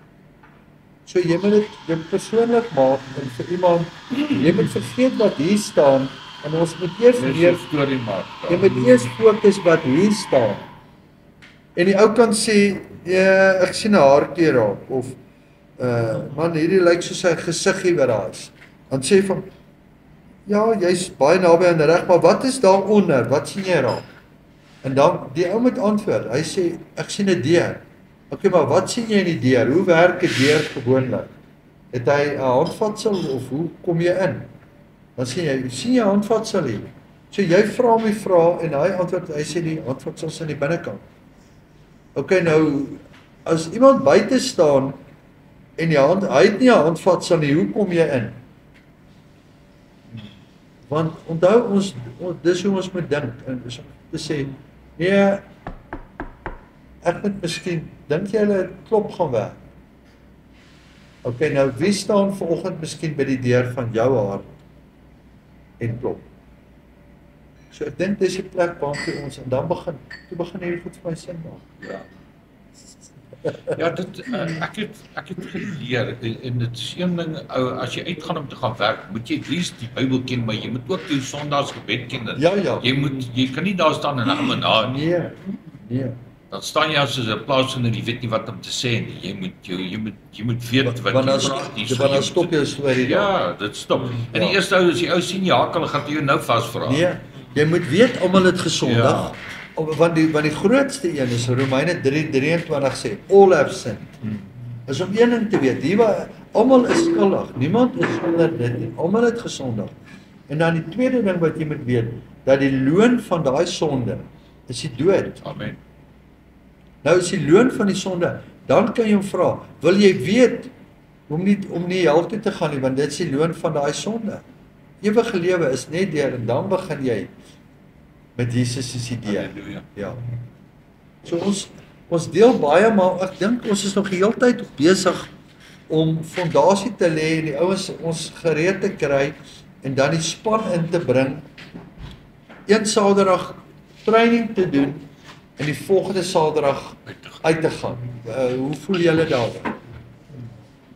So jy moet dit jou persoonlik maak, en vir iemand, jy moet vergeet wat hier staan, en ons moet eers weer storie maak. jy moet eers fokus wat hier staan. En die ou kan sê, ja, ek sien 'n haartjie raak, of, man, hierdie lyk soos 'n gesiggie wat daar is. Dan sê van, ja, jy's baie naby aan reg, maar wat is daaronder? Wat sien jy raak? En dan, die ou moet antwoord, hy sê, ek sien 'n deur. Okay, maar wat sien jy in die deur? Hoe werk 'n deur gewoonlik? Het hy 'n handvatsel, of hoe kom jy in? Dan sien jy 'n handvatsel hier? So jy vra hom die vraag, en hy antwoord, hy sê die handvatsel is aan die binnekant. Okay, nou, as iemand buite staan, en hy het nie 'n handvatsel nie, hoe kom jy in? Want onthou dis hoe ons moet dink, en dis om te sê, nee, ek moet miskien, dink jy hulle klop gaan werk? Okay, nou wie staan vanoggend miskien by die deur van jou hart en klop? So ek dink dis die plek waartoe ons, en dan begin hierdie goed vir my sin maak. Ja. Ja, dit ek het geleer en dit is een ding, as jy uitgaan om te gaan werk, moet jy at least die Bybel ken, maar jy moet ook jou Sondagsgebed ken. Ja. Jy kan nie daar staan en Nee. Dan staan jy as 'n plaasvinder, jy weet nie wat om te sê nie. Jy moet weet wat jy praat. Want dan stop jou storie daar. Ja, dit stop. En die eerste ou, as die ou sien jy hakel, gaan jy jou nou vasvra. Nee, jy moet weet almal het gesondig. Ja. Want die grootste een is Romeine 3:23 sê all have sinned. Is om een ding te weet, almal is skuldig. Niemand is sonder dit nie. Almal het gesondig. En dan die tweede ding wat jy moet weet, dat die loon van daai sonde is die dood. Amen. Nou is die loon van die sonde, dan kan jy hom vra, wil jy weet om nie hel toe te gaan nie, want dit is die loon van daai sonde. Ewige lewe is net deur en dan begin jy met Jesus is die deur. Halleluja. Ja. So ons deel baie, maar ek dink ons is nog die hele tyd besig om fondasie te lê en die ouens ons gereed te kry en dan die span in te bring. Een Saterdag training te doen en die volgende Saterdag uit te gaan. Hoe voel julle daaroor?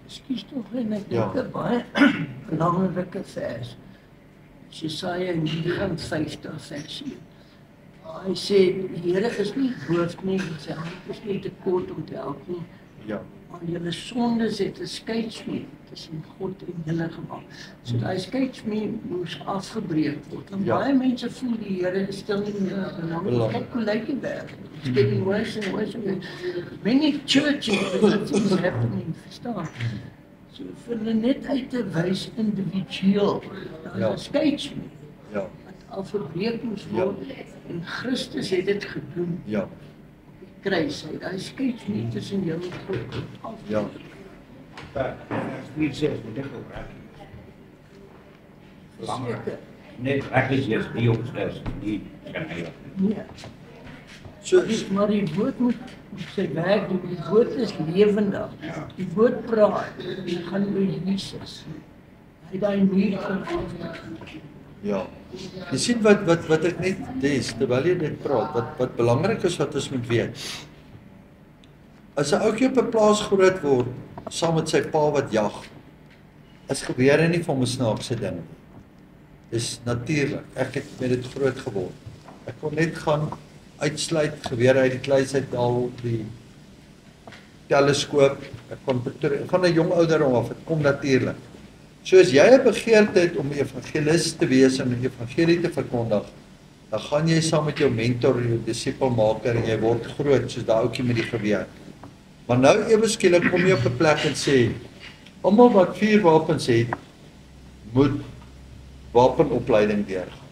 Ekskuus tog, en ek Ja. dink 'n baie belangrike vers. Jesaja 59 vers 1. Hy sê, die Here is nie hoof nie, sy hand is nie te kort om te help nie. Ja. Maar julle sondes het 'n skeidsmuur tussen God en julle gemaak. So daai skeidsmuur moes afgebreek word. En Ja. baie mense voel die Here is stil nie meer belang. Kyk hoe lyk die wêreld. It's getting worse and worse. Many churches is happening, verstaan. So vir hulle net uit te wys individueel. Ja. Daar is skeidsmuur Ja. wat afgebreek moes word. En Christus het dit gedoen. Ja. Kruis, hy skeidsmuur tussen jou en God. Ja. Vers 4:6 moet ek ook reg. Belangrik. Seker. Net regtig is die opstes, die skryf. Nee. So Maar die woord moet sy werk doen. Die woord is lewendig. Die woord praat. Die gaan oor Jesus. Hy het daai muur gevorm. ja. Jy sien wat ek net dis terwyl jy dit praat, wat belangrik is wat ons moet weet. As 'n ouetjie op 'n plaas groot word saam met sy pa wat jag, is gewere nie van 'n snaakse ding. Dis natuurlik. Ek het met dit groot geword. Ek kon net gaan uitsluit gewere uit die kluis uithaal, die teleskoop. Ek kon van 'n jong ouderdom af, dit kom natuurlik. So as jy 'n begeerte het om evangelis te wees en die evangelie te verkondig, dan gaan jy saam met jou mentor, jou disipelmaker en jy word groot soos daai ouetjie met die geweer. Maar nou ewe skielik kom jy op 'n plek en sê, almal wat 4 wapens het, moet wapenopleiding deurgaan.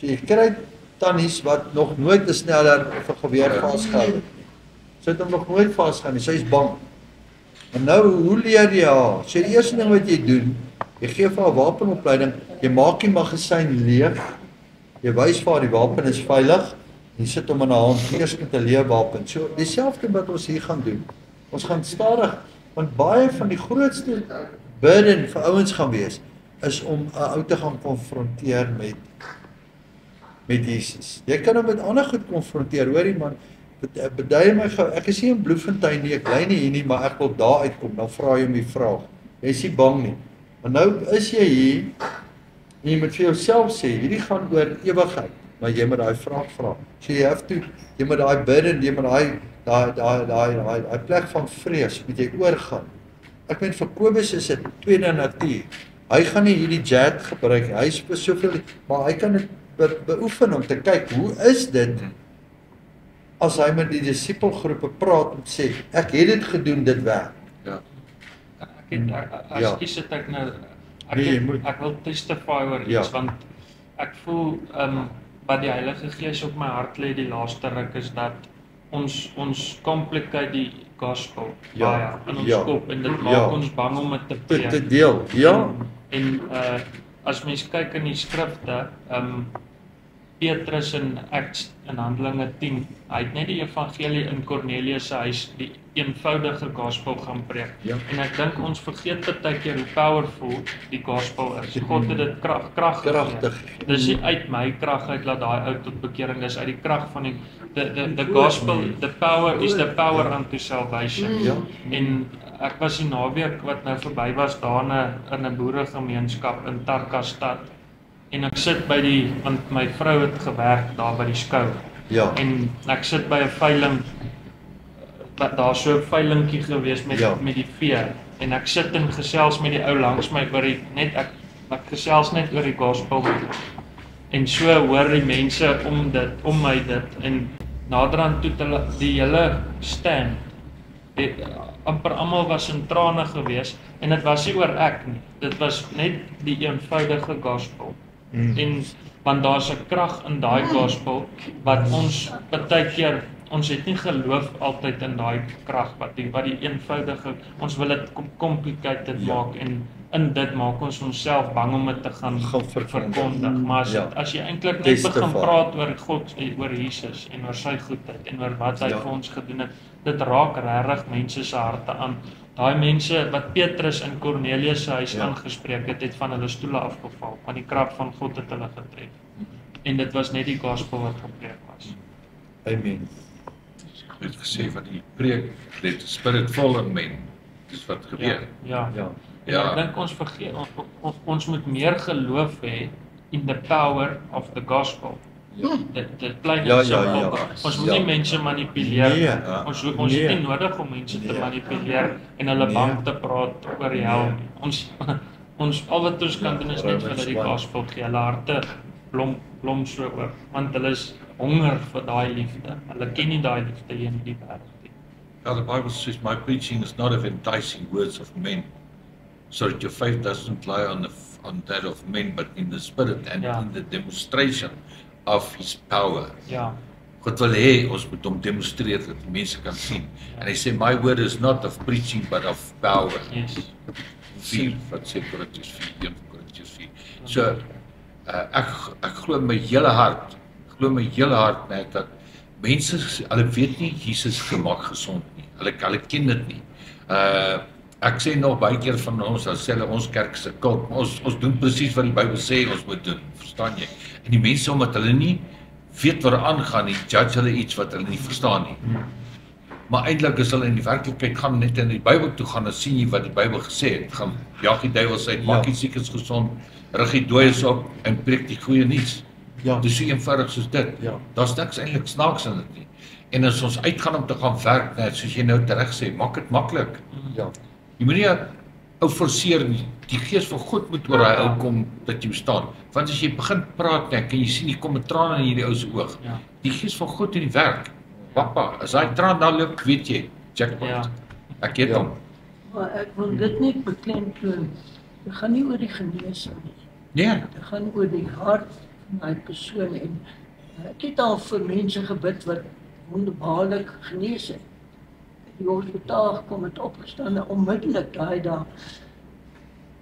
So jy kry tannies wat nog nooit 'n sneller of 'n geweer vasgehou het. Sy het hom nog nooit vasgehou nie, sy is bang. En nou, hoe leer jy haar? So die eerste ding wat jy doen, jy gee vir haar wapenopleiding, jy maak die magasyn leeg, jy wys vir haar die wapen is veilig, en jy sit hom in haar hand, eers met 'n leeuwapen. So dieselfde wat ons hier gaan doen. Ons gaan stadig, want baie van die grootste burden vir ouens gaan wees, is om 'n ou te gaan konfronteer met Jesus. Jy kan hom met ander goed konfronteer, hoorie man, bedui my gou, ek is nie in Bloemfontein nie, ek bly nie hier nie, maar ek wil daar uitkom, dan vra jy hom die vraag. Jy is nie bang nie. Maar nou is jy hier, en jy moet vir jouself sê, hierdie gaan oor ewigheid, maar jy moet daai vraag vra. So jy moet daai burden, jy moet daai plek van vrees, moet jy oorgaan. Ek meen vir Kobus is dit tweede natuur. Hy gaan nie hierdie jet gebruik nie, hy is soveel, maar hy kan dit beoefen om te kyk, hoe is dit, as hy met die disipelgroepe praat en sê, ek het dit gedoen, dit werk. Ja. Ekskuus het ek nou, ek wil testify oor iets, want ek voel, wat die Heilige Gees op my hart lê die laaste ruk is dat ons complicate die gospel baie in ons kop en dit maak ons bang om dit te preek. Te deel, ja. En as mens kyk in die skrifte, Petrus in Acts in Handelinge 10, hy het net die evangelie in Cornelius se huis, die eenvoudige gospel gaan preek. En ek dink ons vergeet baie keer hoe powerful die gospel is. God het dit kragtig. Dis nie uit my krag uit laat daai ou tot bekering, dis uit die krag van the gospel, the power is the power unto salvation. En ek was die naweek wat nou verby was daar in 'n boeregemeenskap in Tarkastad. En ek sit want my vrou het gewerk daar by die skou. En ek sit by 'n veiling, daar so 'n veilingkie gewees met die vee. En ek sit en gesels met die ou langs my oor ek gesels net oor die gospel. En so hoor die mense om my dit en naderhand toe die hele stand. Amper almal was in trane gewees en dit was nie oor ek nie. Dit was net die eenvoudige gospel. En want daar's 'n krag in daai gospel wat ons baie keer ons het nie geloof altyd in daai krag wat die eenvoudige ons wil dit complicated maak en in dit maak ons onsself bang om dit te gaan verkondig. Maar as jy eintlik net begin praat oor God, oor Jesus en oor sy goedheid en oor wat hy vir ons gedoen het, dit raak regtig mense se harte aan. Daai mense wat Petrus in Cornelius se huis aangespreek het van hulle stoele afgeval, want die krag van God het hulle getref. En dit was net die gospel wat gepreek was. Amen. Het gesê van die preek, let spirit fall on men. Dis wat gebeur. Ja. Ek dink ons vergeet, ons moet meer geloof hê in the power of the gospel. Dit bly net so. Ons moet nie mense manipuleer. Ons het nie nodig om mense te manipuleer en hulle bang te praat oor die hel. Ons al wat ons kan doen is net vir hulle die gospel gee. Hulle harte blom so oop, want hulle is honger vir daai liefde. Hulle ken nie daai liefde hier in die wêreld nie. The Bible says, my preaching is not of enticing words of men, so that your faith doesn't lie on that of men, but in the spirit and in the demonstration of his power. God wil hê ons moet hom demonstreer dat die mense kan sien. En hy sê my word is not of preaching but of power. Yes. 4 wat sê Korintiërs 4, 1 Korintiërs 4. So ek glo my hele hart, net dat mense hulle weet nie Jesus gemaak gesond nie. Hulle ken dit nie. Ek sê nog baie keer van ons, dan sê hulle ons kerk se kult. Ons doen presies wat die Bybel sê ons moet doen, verstaan jy? En die mense omdat hulle nie weet wat aangaan nie, judge hulle iets wat hulle nie verstaan nie. Maar eintlik as hulle in die werklikheid gaan net in die Bybel toe gaan, dan sien jy wat die Bybel gesê het. Gaan jag die duiwels uit, maak die siekes gesond, rig die dooies op en preek die goeie nuus. Ja. Dis so eenvoudig soos dit. Ja. Daar's niks eintlik snaaks in dit nie. En as ons uitgaan om te gaan werk, net soos jy nou reg sê, maak dit maklik. Ja. Jy moet nie ou forceer nie. Die gees van God moet oor daai ou kom dat jy staan. Want as jy begin praat net, kan jy sien die kom 'n traan in hierdie ou se oog. Ja. Die gees van God in die werk. Papa, as hy traan dan loop, weet jy, jackpot. Ja. Ek het hom. Maar ek wil dit net beklemtoon. Dit gaan nie oor die genesing nie. Nee. Dit gaan oor die hart van daai persoon en ek het al vir mense gebid wat wonderbaarlik genees het. Die hospitaal gekom het opgestaan en onmiddellik daai dag.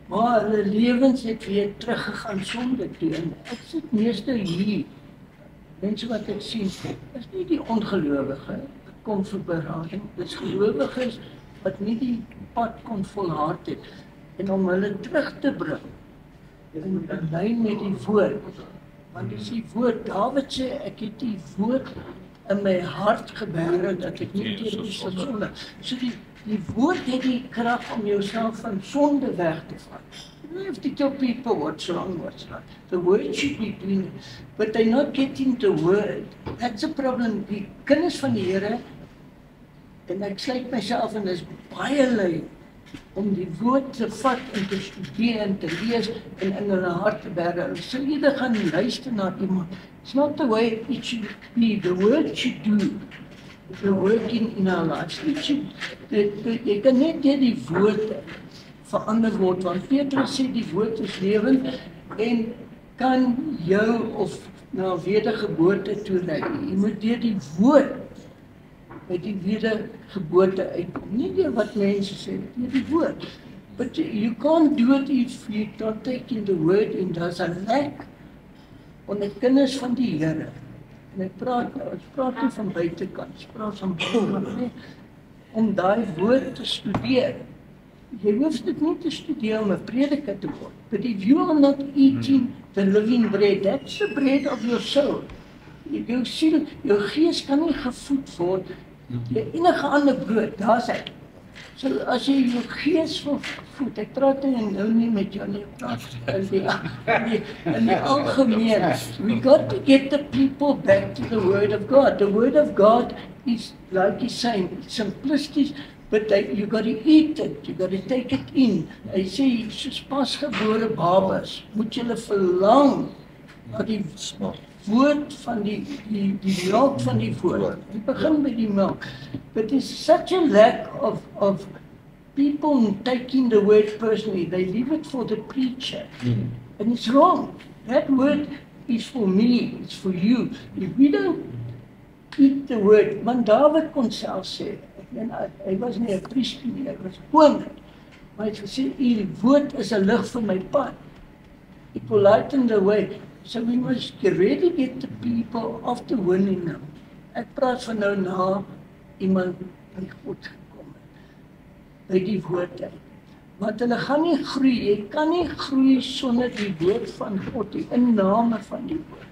Maar hulle lewens het weer teruggegaan sonder teen. Ek sit meeste hier. Mense wat ek sien, is nie die ongelowige wat kom vir berading. Dis gelowiges wat nie die pad kon volhard het en om hulle terug te bring in lyn met die woord. Want dis die woord, Dawid sê ek het die woord in my hart gebeere dat ek nie deur die sonde. So die woord het die krag om jouself van sonde weg te vat. You have to tell people what's wrong, what's right. The word should be doing it, but they're not getting the word. That's a problem. Die kinders van die Here, en ek sluit myself in, is baie lui om die woord te vat en te studeer en te lees en in hulle hart te berg. Hulle sal eerder gaan luister na iemand. It's not the way it should be. The word should do the working in our lives. It should, jy kan net deur die woord verander word, want Petrus sê die woord is lewend en kan jou of na wedergeboorte toe lei. Jy moet deur die woord met die wedergeboorte uitkom. Nie deur wat mense sê, deur die woord. But you can't do it if you don't take in the word and there's a lack on die kinders van die Here. En ek praat nie van buitekant, ek praat van binnekant, nie, om daai woord te studeer. Jy hoef dit nie te studeer om 'n prediker te word. But if you are not eating the living bread, that's the bread of your soul. Jou siel, jou gees kan nie gevoed word deur enige ander brood, daar's hy. So as jy jou gees wil voed, ek praat nou nie met jou nie, ek praat in die algemeen. We got to get the people back to the word of God. The word of God is, like he's saying, it's simplistic, but you got to eat it, you got to take it in. Hy sê, soos pasgebore babas, moet julle verlang na die woord van die melk van die woord. Jy begin met die melk. But there's such a lack of people taking the word personally. They leave it for the preacher. And it's wrong. That word is for me, it's for you. If we don't eat the word, want Dawid kon self sê, hy was nie 'n priester nie, hy was koning. Maar hy het gesê, die woord is 'n lig vir my pad. It will lighten the way. So we must really get the people after winning them. Ek praat van nou na iemand by God gekom het, by die woord uit. Want hulle gaan nie groei, jy kan nie groei sonder die woord van God, die inname van die woord.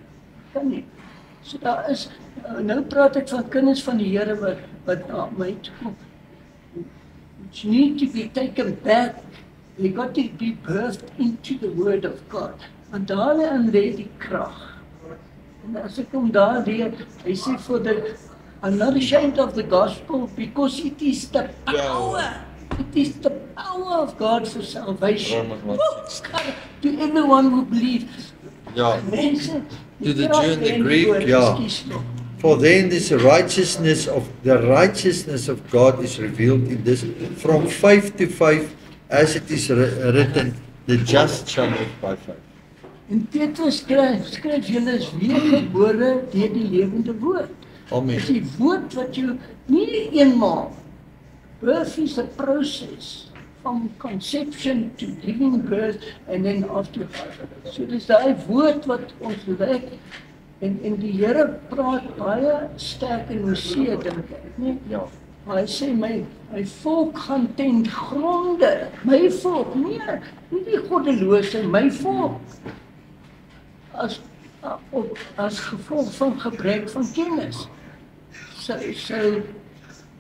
Kan nie. So daar is, nou praat ek van kinders van die Here wat na my toe kom. Which need to be taken back. They got to be birthed into the word of God. Want daarin lê die krag. En as ek hom daar leer, hy sê I'm not ashamed of the gospel because it is the power. It is the power of God for salvation. To everyone who believes. Ja. Mense, To the Jew and the Greek, ja. For then this righteousness of God is revealed in this, from faith to faith, as it is written, the just shall live by faith. En Petrus skryf julle is weergebore deur die lewende woord. Amen. Is die woord wat jou nie eenmaal, birth is a process from conception to giving birth and then after. So dis daai woord wat ons wek en die Here praat baie sterk in Hosea dink ek, nee? Ja. Hy sê my volk gaan ten gronde, my volk, nie die goddelose, my volk. As gevolg van gebrek van kennis. So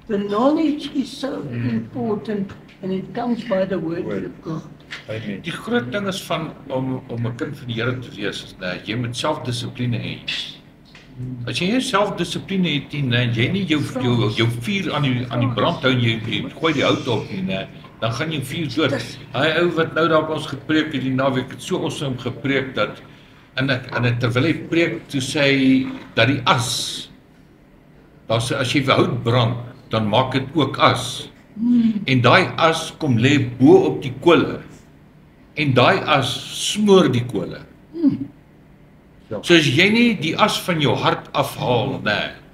the knowledge is so important and it comes by the word of God. Amen. Die groot ding is van om 'n kind van die Here te wees, is dat jy moet selfdissipline hê. As jy nie selfdissipline het nie, en jy nie jou vuur aan die brand hou en jy gooi die hout op nie, dan gaan jy vuur dood. Hy ou wat nou daar op ons gepreek het die naweek, het so awesome gepreek dat en terwyl hy preek toe sê hy dat die as, as jy hout brand, dan maak dit ook as. En daai as kom lê bo op die kole. En daai as smoor die kole. So as jy nie die as van jou hart afhaal,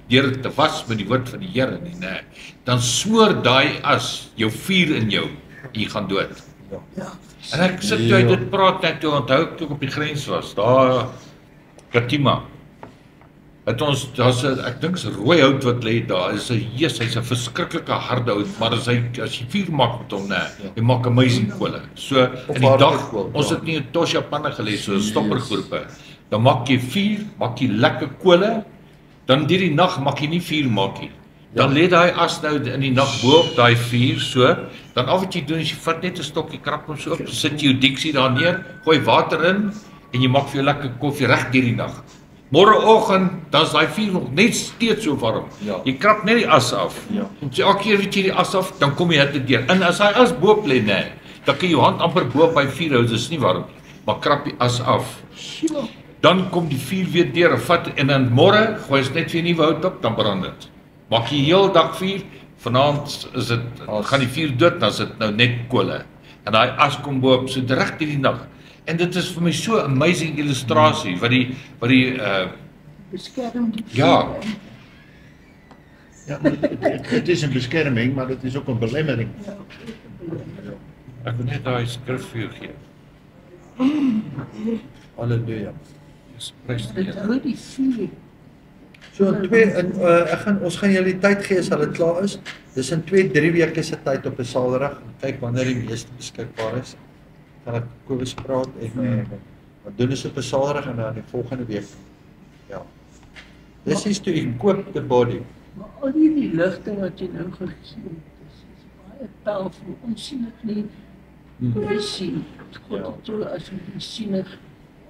deur te was met die woord van die Here nie, dan smoor daai as jou vuur in jou, jy gaan dood. Ja. En ek sit toe dit praat net toe onthou ek toe ek op die grens was, daar Katima. Daar's ek dink 'n rooi hout wat lê daar, hy's 'n verskriklike harde hout, maar as jy vuur maak met hom, jy maak amazing kole. So in die dag, ons het nie 'n Tosha panne gelê, so stoppergroepe. Dan maak jy vuur, maak jy lekker kole, dan die nag maak jy nie vuur maak nie. Dan lê daai as nou in die nag bo op daai vuur, so, dan al wat jy doen is jy vat net 'n stokkie, krap hom so op, sit jy jou diksie daar neer, gooi water in en jy maak vir jou lekker koffie reg deur die nag. Môreoggend dan is daai vuur nog net steeds so warm. Ja. Jy krap net die as af. Ja. So elke keer wat jy die as af, dan kom jy hitte deur. En as hy as bo lê, dan kan jy jou hand amper bo op by vuur hou, dit is nie warm nie. Maar krap die as af. Dan kom die vuur weer deur en dan môre gooi jy net weer nuwe hout op, dan brand dit. Maak jy heel dag vuur, vanaand is dit gaan die vuur dood, dan is dit nou net kole. En daai as kom bo op so reg deur die nag. En dit is vir my so 'n amazing illustrasie wat die Beskerm die Ja. vuur, Ja, het is een bescherming, maar het is ook een belemmering. ek wil net daai skrif vir jou gee. Halleluja. Dis prys die Dit Here. hou die vuur. So ons gaan julle tyd gee as dit klaar is. Dis in 2-3 weke se tyd op 'n Saterdag. Kyk wanneer die meeste beskikbaar is. Gaan ek Kobus praat en wat doen ons op 'n Saterdag en dan die volgende week. Ja. This is to equip the body. Maar al die ligting wat jy nou gegee het, is baie powerful. Ons sien dit nie. Ons sien God het jou as 'n siener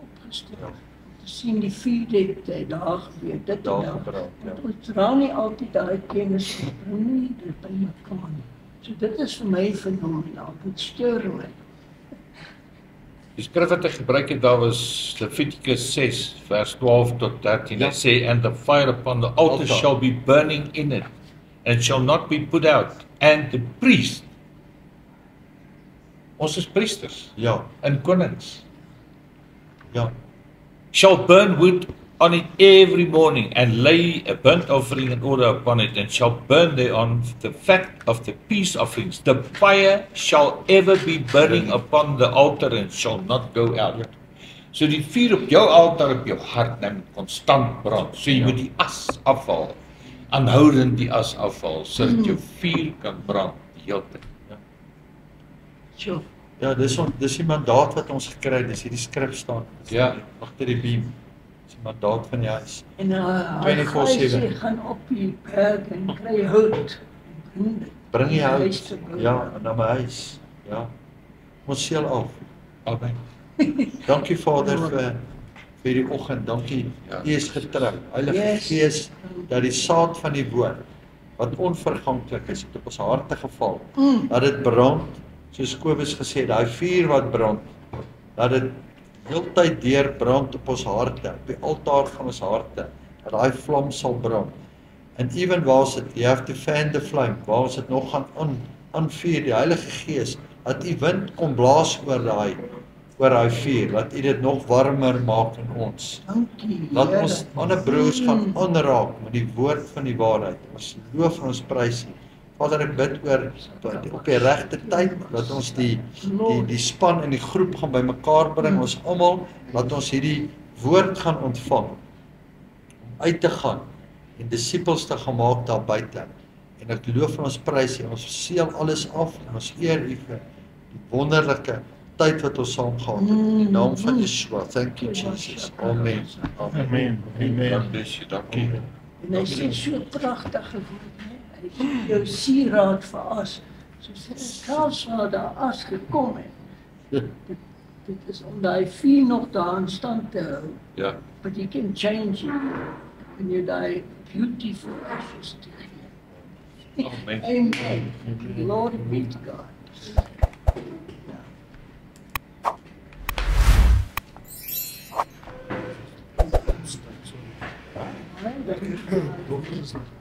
opgestel. Te sien die vuur het daar gebeur, dit Daar en dat. gebrand, ja. Ons dra nie altyd daai kennis nie, dit by mekaar nie. So dit is vir my fenomenaal. Dit steur my. Die skrif wat hy gebruik het daar was Levitikus 6 vers 12 tot 13. Dit sê and the fire upon the altar shall be burning in it and shall not be put out, and the priest, ons is priesters Ja, en konings, ja. shall burn wood on it every morning and lay a burnt offering in order upon it, and shall burn thereon the fat of the peace offerings. The fire shall ever be burning upon the altar and shall not go out. So die vuur op jou altaar op jou hart moet konstant brand. So jy moet die as afval, aanhoudend die as afval, sodat jou vuur kan brand die hele tyd. So, Ja, dis die mandaat wat ons gekry het, dis hierdie skrif staan. Dis Ja. agter die beam. Dis die mandaat van die huis. en 24/7. hy gaan op die berg en kry hout. Bring die Huis hout. te bring. Ja, na my huis. Ja. Ons seël af. Amen. Dankie Vader vir die oggend. Dankie. Ja. U is getrou. Heilige Yes. Gees, dat die saad van die woord wat onverganklik is, het op ons harte geval. Dat dit brand, soos Kobus gesê het, daai vuur wat brand, dat dit heeltyd deur brand op ons harte, op die altaar van ons harte, dat daai vlam sal brand. And even waar ons dit, you have to fan the flame, waar ons dit nog gaan aanvuur, die Heilige Gees, dat die wind kom blaas oor oor daai vuur, dat U dit nog warmer maak in ons. Dankie. Laat ons ander broers gaan aanraak met die woord van die waarheid. Ons loof en ons prys U. Vader, ek bid oor op die regte tyd dat ons die span en die groep gaan bymekaar bring, ons almal, dat ons hierdie woord gaan ontvang om uit te gaan en disippels te gaan maak daar buite. En ek loof en ons prys U, ons seël alles af en ons eer U vir die wonderlike tyd wat ons saam gehad het. In die naam van Yeshua. Thank you Jesus. Amen. Amen. Amen. God bless you. Dankie. En hy sê so pragtige woord, né? Hy gee jou sieraad vir as. Soos 'n skaalswaar daar as gekom het. Dit is om daai vuur nog daar in stand te hou. Ja. But you can change it when you die beautiful ashes to gee. Amen. Amen. Glory be to God. All right.